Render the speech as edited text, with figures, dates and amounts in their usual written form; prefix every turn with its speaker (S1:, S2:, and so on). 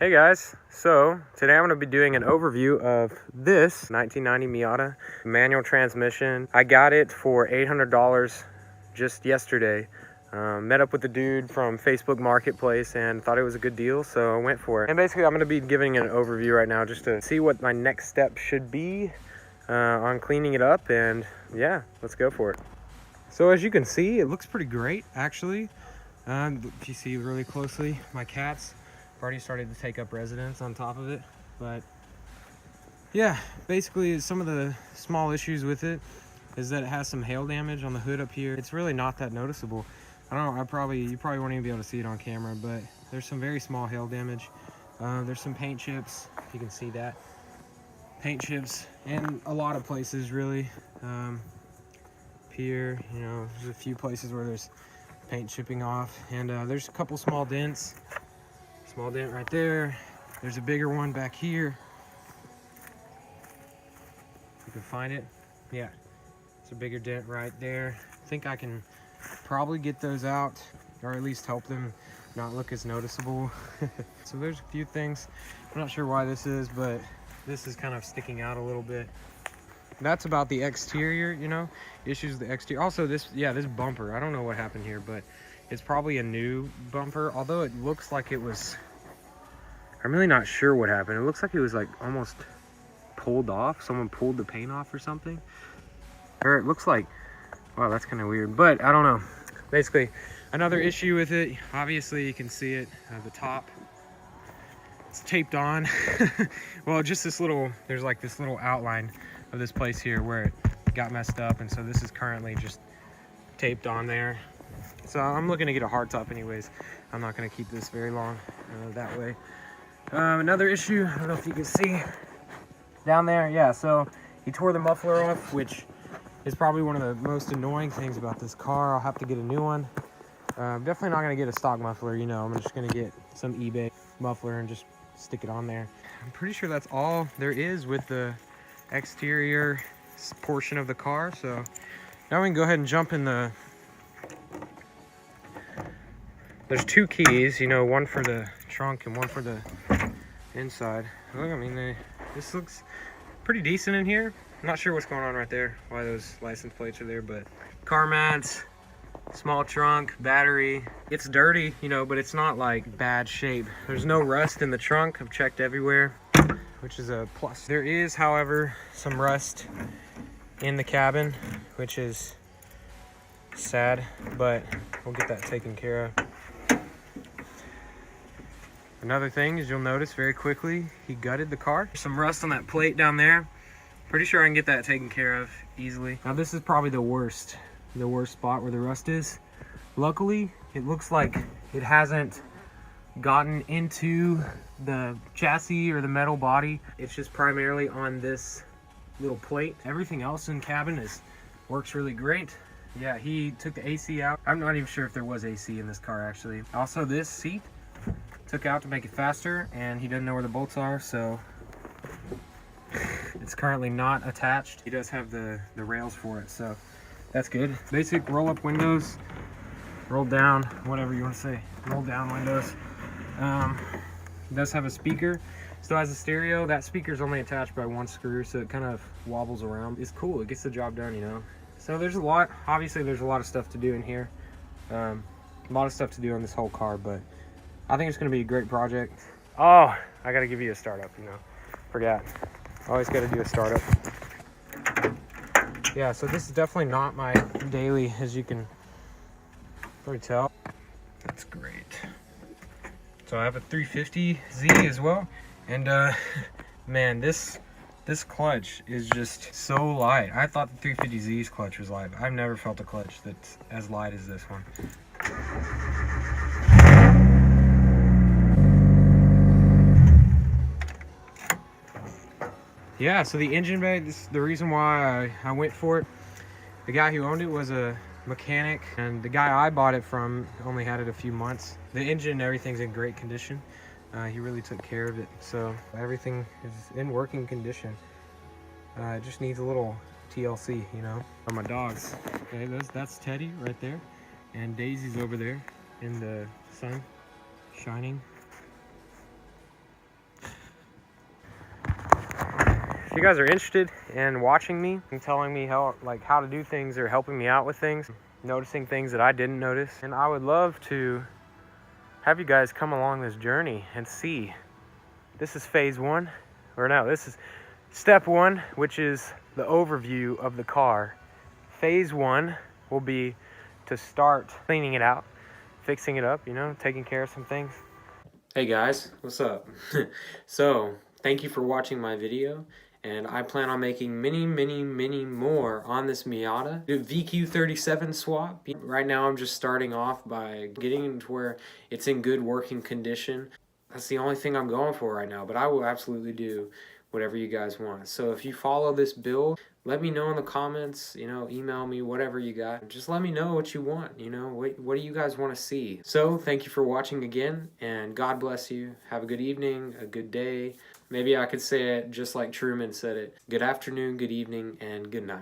S1: Hey guys, so today I'm going to be doing an overview of this 1990 Miata manual transmission. I got it for $800 just yesterday. Met up with the dude from Facebook Marketplace and thought it was a good deal, so I went for it. And basically I'm going to be giving an overview right now just to see what my next step should be on cleaning it up, and yeah, let's go for it. So as you can see, it looks pretty great actually. If you see really closely, my cats already started to take up residence on top of it. But yeah, basically some of the small issues with it is that it has some hail damage on the hood up here. It's really not that noticeable. I don't know, you probably won't even be able to see it on camera, but there's some very small hail damage. There's some paint chips, if you can see that. Paint chips in a lot of places really. Here, you know, there's a few places where there's paint chipping off, and there's a couple small dents. Small dent right there. There's a bigger one back here. You can find it. Yeah, it's a bigger dent right there. I think I can probably get those out, or at least help them not look as noticeable. So there's a few things. I'm not sure why this is, but this is kind of sticking out a little bit. That's about the exterior, you know, issues with the exterior. Also this bumper, I don't know what happened here, but it's probably a new bumper, although it looks like it was, I'm really not sure what happened. It looks like it was like almost pulled off. Someone pulled the paint off or something. Or it looks like, wow, that's kind of weird, but I don't know. Basically, another issue with it, obviously you can see it, the top, it's taped on. Well, just this little, there's like this little outline of this place here where it got messed up, and so this is currently just taped on there. So I'm looking to get a hardtop anyways. I'm not going to keep this very long that way. Another issue, I don't know if you can see down there. Yeah, so he tore the muffler off, which is probably one of the most annoying things about this car. I'll have to get a new one. Definitely not going to get a stock muffler, you know. I'm just going to get some eBay muffler and just stick it on there. I'm pretty sure that's all there is with the exterior portion of the car. So now we can go ahead and jump in the, there's two keys, you know, one for the trunk and one for the inside. Look, I mean, this looks pretty decent in here. I'm not sure what's going on right there, why those license plates are there, but car mats, small trunk, battery. It's dirty, you know, but it's not like bad shape. There's no rust in the trunk. I've checked everywhere, which is a plus. There is, however, some rust in the cabin, which is sad, but we'll get that taken care of. Another thing is, you'll notice very quickly, he gutted the car. There's some rust on that plate down there. Pretty sure I can get that taken care of easily. Now this is probably the worst spot where the rust is. Luckily, it looks like it hasn't gotten into the chassis or the metal body. It's just primarily on this little plate. Everything else in the cabin works really great. Yeah, he took the AC out. I'm not even sure if there was AC in this car actually. Also, this seat took out to make it faster, and he doesn't know where the bolts are, so it's currently not attached. He does have the rails for it, so that's good. Basic roll-up windows, roll down, whatever you want to say, roll down windows. It does have a speaker, still has a stereo. That speaker is only attached by one screw, so it kind of wobbles around. It's cool, it gets the job done, you know. So there's a lot, obviously there's a lot of stuff to do in here. A lot of stuff to do on this whole car, but I think it's going to be a great project. Oh, I got to give you a startup, you know. Forgot. Always got to do a startup. Yeah, so this is definitely not my daily, as you can probably tell. That's great. So I have a 350Z as well. And man, this clutch is just so light. I thought the 350Z's clutch was light. I've never felt a clutch that's as light as this one. Yeah, so the engine bay, this is the reason why I went for it. The guy who owned it was a mechanic, and the guy I bought it from only had it a few months. The engine and everything's in great condition. He really took care of it, so everything is in working condition. It just needs a little TLC, you know. For my dogs, okay, that's Teddy right there, and Daisy's over there in the sun, shining. if you guys are interested in watching me and telling me how to do things or helping me out with things, noticing things that I didn't notice, and I would love to have you guys come along this journey and see. This is phase one, or no, this is step one, which is the overview of the car. Phase one will be to start cleaning it out, fixing it up, you know, taking care of some things. Hey guys, what's up? So, thank you for watching my video, and I plan on making many more on this Miata. VQ37 swap. Right now I'm just starting off by getting it to where it's in good working condition. That's the only thing I'm going for right now, but I will absolutely do whatever you guys want. So if you follow this build, let me know in the comments, you know, email me, whatever you got. Just let me know what you want, you know, what do you guys want to see? So thank you for watching again, and God bless you. Have a good evening, a good day. Maybe I could say it just like Truman said it. Good afternoon, good evening, and good night.